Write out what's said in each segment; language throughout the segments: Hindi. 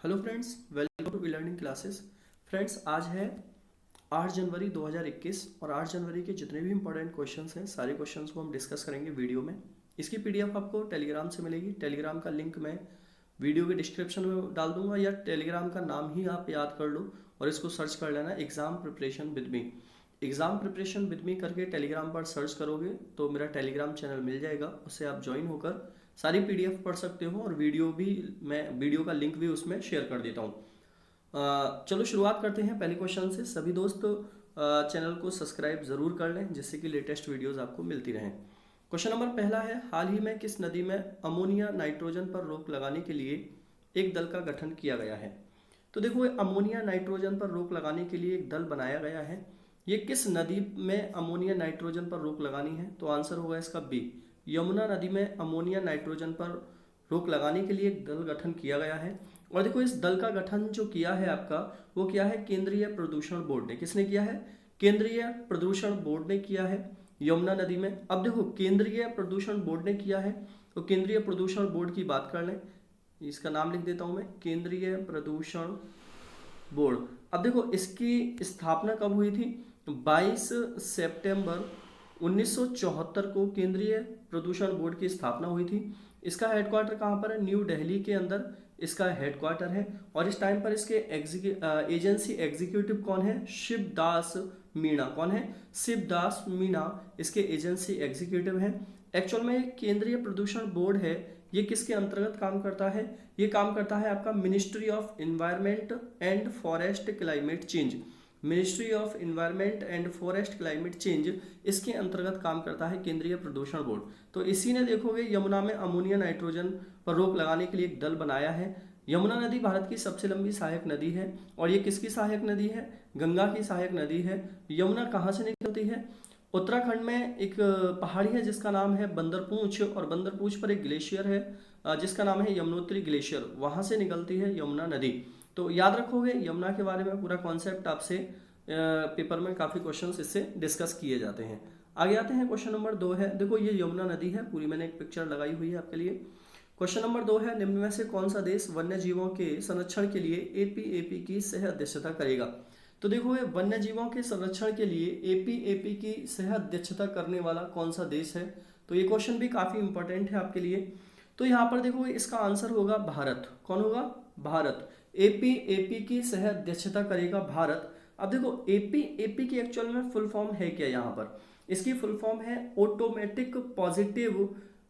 Hello friends, welcome to V learning classes. Friends, आज है 8 जनवरी 2021 और 8 जनवरी के जितने भी इंपॉर्टेंट क्वेश्चंस हैं सारे क्वेश्चंस को हम डिस्कस करेंगे वीडियो में। इसकी पीडीएफ आपको टेलीग्राम से मिलेगी। टेलीग्राम का लिंक मैं वीडियो के डिस्क्रिप्शन में डाल दूंगा, या टेलीग्राम का नाम ही आप याद कर लो और इसको सर्च कर लेना, exam preparation with me. Exam preparation with me करके टेलीग्राम पर सर्च करोगे तो मेरा टेलीग्राम चैनल मिल जाएगा, उससे आप ज्वाइन होकर सारी पीडीएफ पढ़ सकते हो और वीडियो का लिंक भी उसमें शेयर कर देता हूँ। चलो शुरुआत करते हैं पहले क्वेश्चन से। सभी दोस्त चैनल को सब्सक्राइब जरूर कर लें जिससे कि लेटेस्ट वीडियोस आपको मिलती रहें। क्वेश्चन नंबर पहला है, हाल ही में किस नदी में अमोनिया नाइट्रोजन पर रोक लगाने के लिए एक दल का गठन किया गया है? तो देखो, अमोनिया नाइट्रोजन पर रोक लगाने के लिए एक दल बनाया गया है। ये किस नदी में अमोनिया नाइट्रोजन पर रोक लगानी है? तो आंसर होगा इसका बी, यमुना नदी में अमोनिया नाइट्रोजन पर रोक लगाने के लिए एक दल गठन किया गया है। और देखो, इस दल का गठन जो किया है आपका, वो किया है केंद्रीय प्रदूषण बोर्ड ने। किसने किया है? केंद्रीय प्रदूषण बोर्ड ने किया है यमुना नदी में। अब देखो, केंद्रीय प्रदूषण बोर्ड ने किया है तो केंद्रीय प्रदूषण बोर्ड की बात कर लें। इसका नाम लिख देता हूं मैं, केंद्रीय प्रदूषण बोर्ड। अब देखो, इसकी स्थापना कब हुई थी? 22 सितंबर 1974 को केंद्रीय प्रदूषण बोर्ड की स्थापना हुई थी। इसका हेडक्वार्टर कहाँ पर है? न्यू दिल्ली के अंदर इसका हेडक्वार्टर है। और इस टाइम पर इसके एजेंसी एग्जीक्यूटिव कौन है? शिवदास मीणा। कौन है? शिवदास मीणा इसके एजेंसी एग्जीक्यूटिव हैं। एक्चुअल में केंद्रीय प्रदूषण बोर्ड है, ये किसके अंतर्गत काम करता है? ये काम करता है आपका ministry of environment and forest climate change. Ministry of environment and forest climate change इसके अंतर्गत काम करता है केंद्रीय प्रदूषण बोर्ड। तो इसी ने देखोगे यमुना में अमोनिया नाइट्रोजन पर रोक लगाने के लिए एक दल बनाया है। यमुना नदी भारत की सबसे लंबी सहायक नदी है। और ये किसकी सहायक नदी है? गंगा की सहायक नदी है। यमुना कहाँ से निकलती है? उत्तराखंड में एक पहाड़ी है जिसका नाम है बंदरपूंछ, और बंदरपूंछ पर एक ग्लेशियर है जिसका नाम है यमुनोत्री ग्लेशियर, वहां से निकलती है यमुना नदी। तो याद रखोगे, यमुना के बारे में पूरा कॉन्सेप्ट आपसे पेपर में काफी क्वेश्चंस इससे डिस्कस किए जाते हैं। आगे आते हैं, क्वेश्चन नंबर 2 है। देखो, ये यमुना नदी है, पूरी मैंने एक पिक्चर लगाई हुई है आपके लिए। क्वेश्चन नंबर 2 है, निम्न में से कौन सा देश वन्य जीवों के संरक्षण के लिए एपीएपी की सह अध्यक्षता करेगा? तो देखो, ये वन्य जीवों के संरक्षण के लिए एपीएपी की सह अध्यक्षता करने वाला कौन सा देश है? तो ये क्वेश्चन भी काफी इंपॉर्टेंट है आपके लिए। तो यहाँ पर देखो, इसका आंसर होगा भारत। कौन होगा? भारत। एपीएपी की सह अध्यक्षता करेगा भारत। अब देखो, एपीएपी की एक्चुअल में फुल फॉर्म है क्या? यहाँ पर इसकी फुल फॉर्म है automatic positive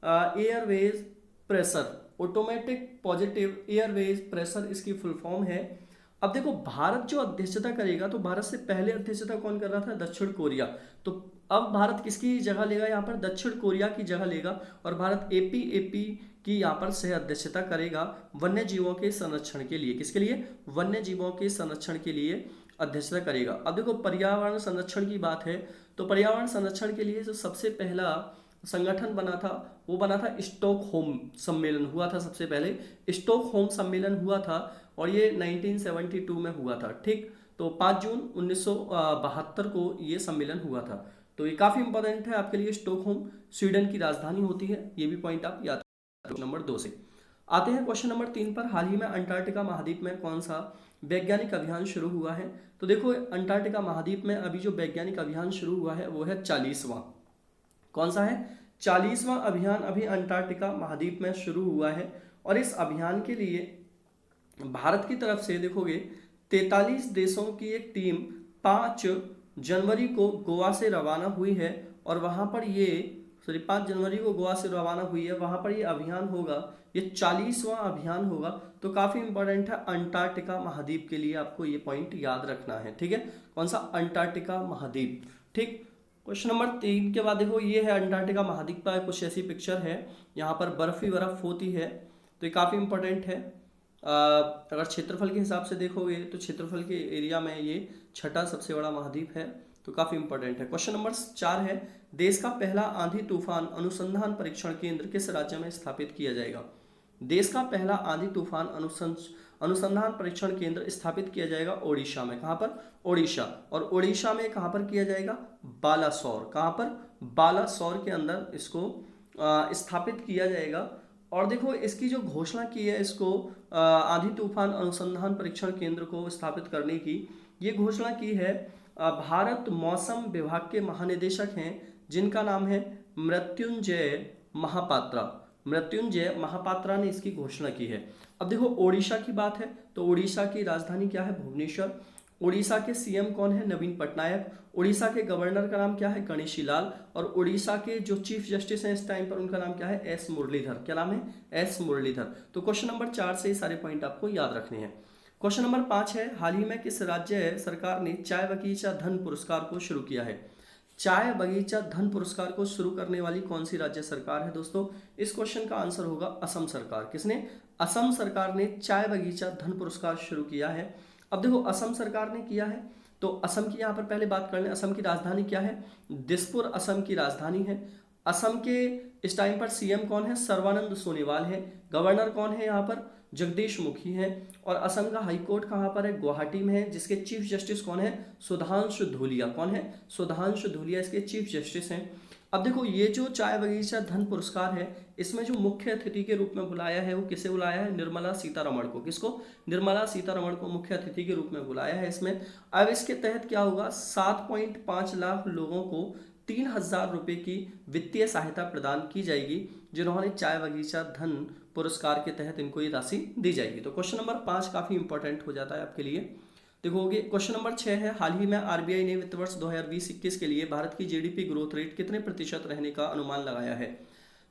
Airways pressure. Automatic positive Airways pressure इसकी फुल फॉर्म है। अब देखो, भारत जो अध्यक्षता करेगा, तो भारत से पहले अध्यक्षता कौन कर रहा था? दक्षिण कोरिया। तो अब भारत किसकी जगह लेगा? यहाँ पर दक्षिण कोरिया की जगह लेगा और भारत एपीएपी की यहाँ पर सह अध्यक्षता करेगा वन्य जीवों के संरक्षण के लिए। किसके लिए? वन्य जीवों के संरक्षण के लिए अध्यक्षता करेगा। अब देखो, पर्यावरण संरक्षण की बात है तो पर्यावरण संरक्षण के लिए जो सबसे पहला संगठन बना था वो बना था स्टॉकहोम सम्मेलन हुआ था। सबसे पहले स्टॉकहोम सम्मेलन हुआ था और ये 1972 में हुआ था। ठीक, तो 5 जून 1972 को ये सम्मेलन हुआ था। तो ये काफी इंपॉर्टेंट है आपके लिए। स्टॉकहोम स्वीडन की राजधानी होती है, ये भी पॉइंट आप याद रखो। नंबर 2 से आते हैं क्वेश्चन नंबर 3 पर। हाल ही में अंटार्कटिका महाद्वीप में कौन सा वैज्ञानिक अभियान शुरू हुआ है? तो देखो, अंटार्कटिका महाद्वीप में अभी जो वैज्ञानिक अभियान शुरू हुआ है वो है 40वां। कौन सा है? 40वां अभियान अभी अंटार्कटिका महाद्वीप में शुरू हुआ है। और इस अभियान के लिए भारत की तरफ से देखोगे 43 देशों की एक टीम 5 जनवरी को गोवा से रवाना हुई है। और वहां पर 5 जनवरी को गोवा से रवाना हुई है। वहां पर ये अभियान होगा, ये 40वां अभियान होगा। तो काफी इंपॉर्टेंट है अंटार्कटिका महाद्वीप के लिए, आपको ये पॉइंट याद रखना है। ठीक है, कौन सा? अंटार्कटिका महाद्वीप। ठीक, क्वेश्चन नंबर 3 के बाद देखो, ये है अंटार्कटिका महाद्वीप का कुछ ऐसी पिक्चर है, यहाँ पर बर्फ ही बर्फ होती है। तो ये काफी इंपॉर्टेंट है। अगर क्षेत्रफल के हिसाब से देखोगे तो क्षेत्रफल के एरिया में ये 6ठा सबसे बड़ा महाद्वीप है। तो काफी इंपॉर्टेंट है। क्वेश्चन नंबर 4 है, देश का पहला आंधी तूफान अनुसंधान परीक्षण केंद्र किस राज्य में स्थापित किया जाएगा? देश का पहला आंधी तूफान अनुसंधान परीक्षण केंद्र स्थापित किया जाएगा ओडिशा में। कहां पर? ओडिशा। और ओडिशा में कहां पर किया जाएगा? बालासोर। कहां पर? बालासोर के अंदर इसको स्थापित किया जाएगा। और देखो इसकी जो घोषणा की है इसको आंधी तूफान अनुसंधान परीक्षण केंद्र को स्थापित करने की, ये घोषणा की है भारत मौसम विभाग के महानिदेशक हैं जिनका नाम है मृत्युंजय महापात्रा। मृत्युंजय महापात्रा ने इसकी घोषणा की है। अब देखो ओडिशा की बात है तो ओडिशा की राजधानी क्या है? भुवनेश्वर। उड़ीसा के सीएम कौन है? नवीन पटनायक। उड़ीसा के गवर्नर का नाम क्या है? गणेशी लाल। और उड़ीसा के जो चीफ जस्टिस हैं इस टाइम पर उनका नाम क्या है? एस मुरलीधर। क्या नाम है? एस मुरलीधर। तो क्वेश्चन नंबर 4 से ये सारे पॉइंट आपको याद रखने हैं। क्वेश्चन नंबर 5 है हाल ही में किस राज्य सरकार ने चाय बगीचा धन पुरस्कार को शुरू किया है? चाय बगीचा धन पुरस्कार को शुरू करने वाली कौन सी राज्य सरकार है दोस्तों? इस क्वेश्चन का आंसर होगा असम सरकार। किसने? असम सरकार ने चाय बगीचा धन पुरस्कार शुरू किया है। अब देखो असम सरकार ने किया है तो असम की यहाँ पर पहले बात कर लें। असम की राजधानी क्या है? दिसपुर असम की राजधानी है। असम के इस टाइम पर सीएम कौन है? सर्बानंद सोनोवाल है। गवर्नर कौन है यहाँ पर? जगदीश मुखी है। और असम का हाईकोर्ट कहाँ पर है? गुवाहाटी में है, जिसके चीफ जस्टिस कौन है? सुधांशु धूलिया। कौन है? सुधांशु धूलिया इसके चीफ जस्टिस हैं। अब देखो ये जो चाय बगीचा धन पुरस्कार है इसमें जो मुख्य अतिथि के रूप में बुलाया है वो किसे बुलाया है? निर्मला सीतारमण को। किसको? निर्मला सीतारमण को मुख्य अतिथि के रूप में बुलाया है इसमें। अब इसके तहत क्या होगा? 7.5 लाख लोगों को 3,000 रुपये की वित्तीय सहायता प्रदान की जाएगी जिन्होंने चाय बगीचा धन पुरस्कार के तहत इनको ये राशि दी जाएगी। तो क्वेश्चन नंबर 5 काफी इंपॉर्टेंट हो जाता है आपके लिए। देखोगे क्वेश्चन नंबर 6 है हाल ही में आरबीआई ने वित्त वर्ष 2020-21 के लिए भारत की जीडीपी ग्रोथ रेट कितने प्रतिशत रहने का अनुमान लगाया है?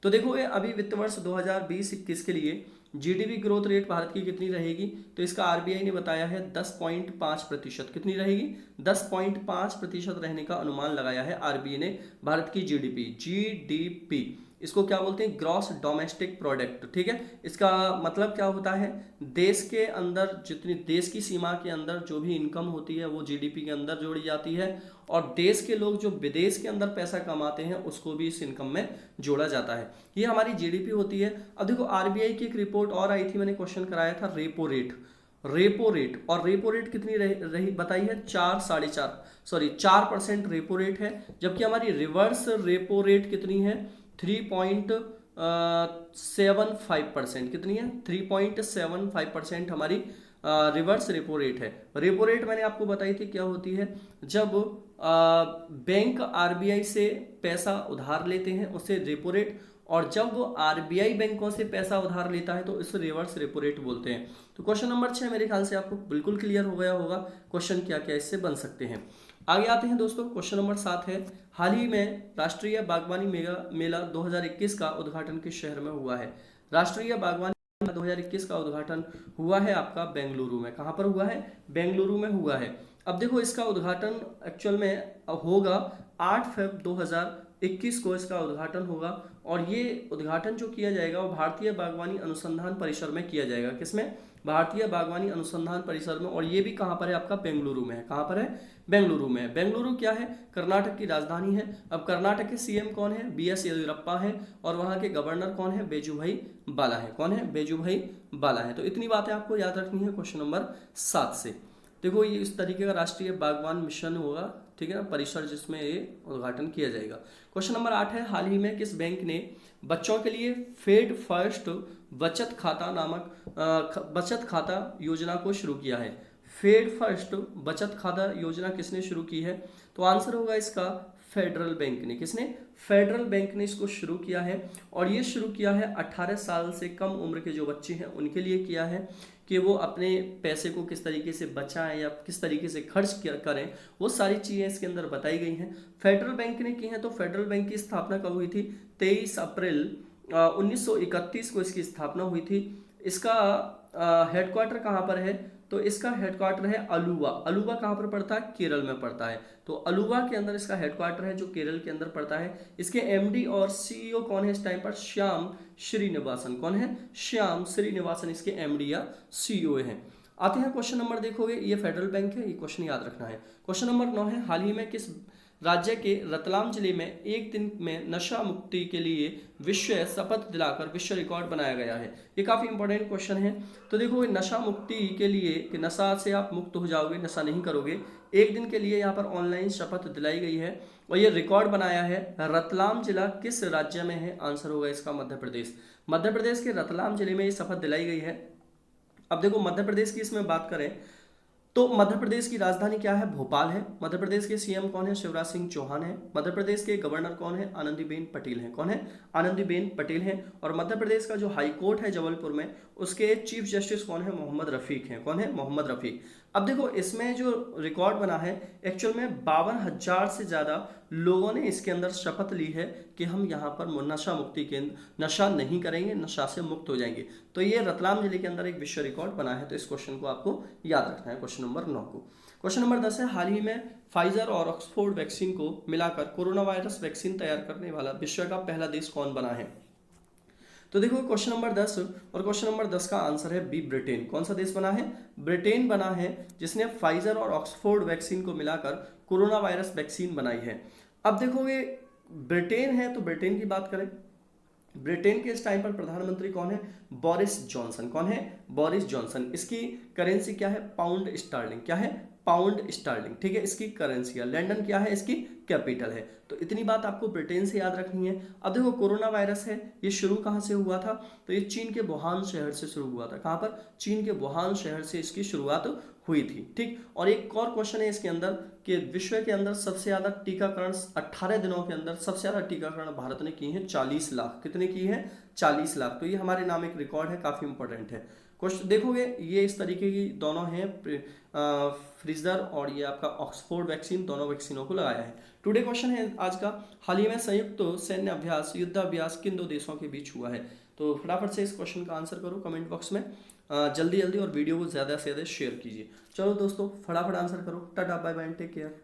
तो देखोगे अभी वित्त वर्ष 2020-21 के लिए जीडीपी ग्रोथ रेट भारत की कितनी रहेगी? तो इसका आरबीआई ने बताया है 10.5%। कितनी रहेगी? 10.5% रहने का अनुमान लगाया है आरबीआई ने भारत की जीडीपी। इसको क्या बोलते हैं? Gross domestic product. ठीक है, इसका मतलब क्या होता है? देश के अंदर जितनी देश की सीमा के अंदर जो भी इनकम होती है वो जीडीपी के अंदर जोड़ी जाती है और देश के लोग जो विदेश के अंदर पैसा कमाते हैं उसको भी इस इनकम में जोड़ा जाता है। ये हमारी जीडीपी होती है। अब देखो आरबीआई की एक रिपोर्ट और आई थी, मैंने क्वेश्चन कराया था रेपो रेट। और रेपो रेट कितनी रही बताई है? 4% रेपो रेट है। जबकि हमारी रिवर्स रेपो रेट कितनी है? 3.75%। कितनी है? 3.75% हमारी रिवर्स रेपो रेट है। रेपो रेट मैंने आपको बताई थी क्या होती है? जब बैंक आरबीआई से पैसा उधार लेते हैं उसे रेपो रेट, और जब वो आरबीआई बैंकों से पैसा उधार लेता है तो इसे रिवर्स रेपो रेट बोलते हैं। तो क्वेश्चन नंबर 6 मेरे ख्याल से आपको बिल्कुल क्लियर हो गया होगा क्वेश्चन क्या क्या इससे बन सकते हैं। आगे आते हैं दोस्तों, क्वेश्चन नंबर 7 है हाल ही में राष्ट्रीय बागवानी मेला 2021 का उद्घाटन किस शहर में हुआ है? राष्ट्रीय बागवानी मेला 2021 का उद्घाटन हुआ है आपका बेंगलुरु में। कहां पर हुआ है? बेंगलुरु में हुआ है। अब देखो इसका उद्घाटन एक्चुअल में होगा 8 फरवरी 2021 को इसका उद्घाटन होगा और ये उद्घाटन जो किया जाएगा वो भारतीय बागवानी अनुसंधान परिसर में किया जाएगा। किसमें? भारतीय बागवानी अनुसंधान परिसर में। और ये भी कहाँ पर है आपका? बेंगलुरु में है। कहाँ पर है? बेंगलुरु में। बेंगलुरु क्या है? कर्नाटक की राजधानी है। अब कर्नाटक के सीएम कौन है? बीएस येदियुरप्पा है। और वहाँ के गवर्नर कौन है? बेजुभाई बाला है। कौन है? बेजुभाई बाला है। तो इतनी बातें आपको याद रखनी है क्वेश्चन नंबर 7 से। देखो ये इस तरीके का राष्ट्रीय बागवान मिशन होगा, ठीक है ना, परिसर जिसमें ये उद्घाटन किया जाएगा। क्वेश्चन नंबर 8 है हाल ही में किस बैंक ने बच्चों के लिए फेड फर्स्ट बचत खाता नामक बचत खाता योजना को शुरू किया है? फेड फर्स्ट बचत खाता योजना किसने शुरू की है? तो आंसर होगा इसका फेडरल बैंक ने। किसने? फेडरल बैंक ने इसको शुरू किया है। और ये शुरू किया है 18 साल से कम उम्र के जो बच्चे हैं उनके लिए किया है कि वो अपने पैसे को किस तरीके से बचाएं या किस तरीके से खर्च करें, वो सारी चीज़ें इसके अंदर बताई गई हैं। फेडरल बैंक ने की हैं। तो फेडरल बैंक की स्थापना कब हुई थी? 23 अप्रैल 1931 को इसकी स्थापना हुई थी। इसका हेडक्वार्टर कहाँ पर है? तो इसका हेडक्वार्टर है अलुवा। अलुवा कहाँ पर पड़ता है? केरल में पड़ता है। तो अलुवा के अंदर इसका हेडक्वार्टर है जो केरल के अंदर पड़ता है। इसके एमडी और सीईओ कौन है इस टाइम पर? श्याम श्रीनिवासन। कौन है? श्याम श्रीनिवासन इसके एमडी या सीईओ हैं। आते हैं क्वेश्चन नंबर, देखोगे ये फेडरल बैंक है, ये क्वेश्चन याद रखना है। क्वेश्चन नंबर 9 है हाल ही में किस राज्य के रतलाम जिले में एक दिन में नशा मुक्ति के लिए विश्व शपथ दिलाकर विश्व रिकॉर्ड बनाया गया है। ये काफ़ी इंपॉर्टेंट क्वेश्चन है। तो देखो नशा मुक्ति के लिए कि नशा से आप मुक्त हो जाओगे, नशा नहीं करोगे, एक दिन के लिए यहाँ पर ऑनलाइन शपथ दिलाई गई है और ये रिकॉर्ड बनाया है। रतलाम जिला किस राज्य में है? आंसर होगा इसका मध्य प्रदेश। मध्य प्रदेश के रतलाम जिले में ये शपथ दिलाई गई है। अब देखो मध्य प्रदेश की इसमें बात करें तो मध्य प्रदेश की राजधानी क्या है? भोपाल है। मध्य प्रदेश के सीएम कौन है? शिवराज सिंह चौहान है। मध्य प्रदेश के गवर्नर कौन है? आनंदीबेन पटेल हैं। कौन है? आनंदीबेन पटेल हैं। और मध्य प्रदेश का जो हाई कोर्ट है जबलपुर में, उसके चीफ जस्टिस कौन है? मोहम्मद रफीक हैं। कौन है? मोहम्मद रफीक। अब देखो इसमें जो रिकॉर्ड बना है, एक्चुअल में 52,000 से ज़्यादा लोगों ने इसके अंदर शपथ ली है कि हम यहाँ पर नशा मुक्ति केंद्र, नशा नहीं करेंगे, नशा से मुक्त हो जाएंगे। तो ये रतलाम जिले के अंदर एक विश्व रिकॉर्ड बना है। तो इस क्वेश्चन को आपको याद रखना है, क्वेश्चन नंबर 9 को। क्वेश्चन नंबर 10 है, हाल ही में फाइजर और ऑक्सफोर्ड वैक्सीन को मिलाकर कोरोना वायरस वैक्सीन तैयार करने वाला विश्व का पहला देश कौन बना है? तो देखो क्वेश्चन नंबर 10 और क्वेश्चन नंबर 10 का आंसर है बी, ब्रिटेन। कौन सा देश बना है? ब्रिटेन बना है, जिसने फाइजर और ऑक्सफोर्ड वैक्सीन को मिलाकर कोरोना वायरस वैक्सीन बनाई है। अब देखोगे ब्रिटेन है तो ब्रिटेन की बात करें, ब्रिटेन के इस टाइम पर प्रधानमंत्री कौन है? Boris Johnson. कौन है? Boris Johnson. इसकी करेंसी क्या है? Pound sterling. क्या है? Pound sterling. ठीक है, इसकी करेंसी है। लंदन क्या है? इसकी कैपिटल है। तो इतनी बात आपको ब्रिटेन से याद रखनी है। अब देखो कोरोना वायरस है, ये शुरू कहाँ से हुआ था? तो ये चीन के वुहान शहर से शुरू हुआ था। कहाँ पर? चीन के वुहान शहर से इसकी शुरुआत हुई थी। ठीक, और एक और क्वेश्चन है इसके अंदर कि विश्व के अंदर सबसे ज्यादा टीकाकरण 18 दिनों के अंदर सबसे ज्यादा टीकाकरण भारत ने की है 40 लाख। कितने की है? 40 लाख। तो ये हमारे नाम एक रिकॉर्ड है, काफी इंपॉर्टेंट है। क्वेश्चन देखोगे ये इस तरीके की दोनों हैं, फ्रीजर और ये आपका ऑक्सफोर्ड वैक्सीन, दोनों वैक्सीनों को लगाया है। टुडे क्वेश्चन है आज का, हाल ही में संयुक्त सैन्य अभ्यास, युद्धाभ्यास किन दो देशों के बीच हुआ है? तो फटाफट से इस क्वेश्चन का आंसर करो कमेंट बॉक्स में, जल्दी जल्दी, और वीडियो को ज़्यादा से ज़्यादा शेयर कीजिए। चलो दोस्तों फटाफट आंसर करो। Tata bye bye, take care.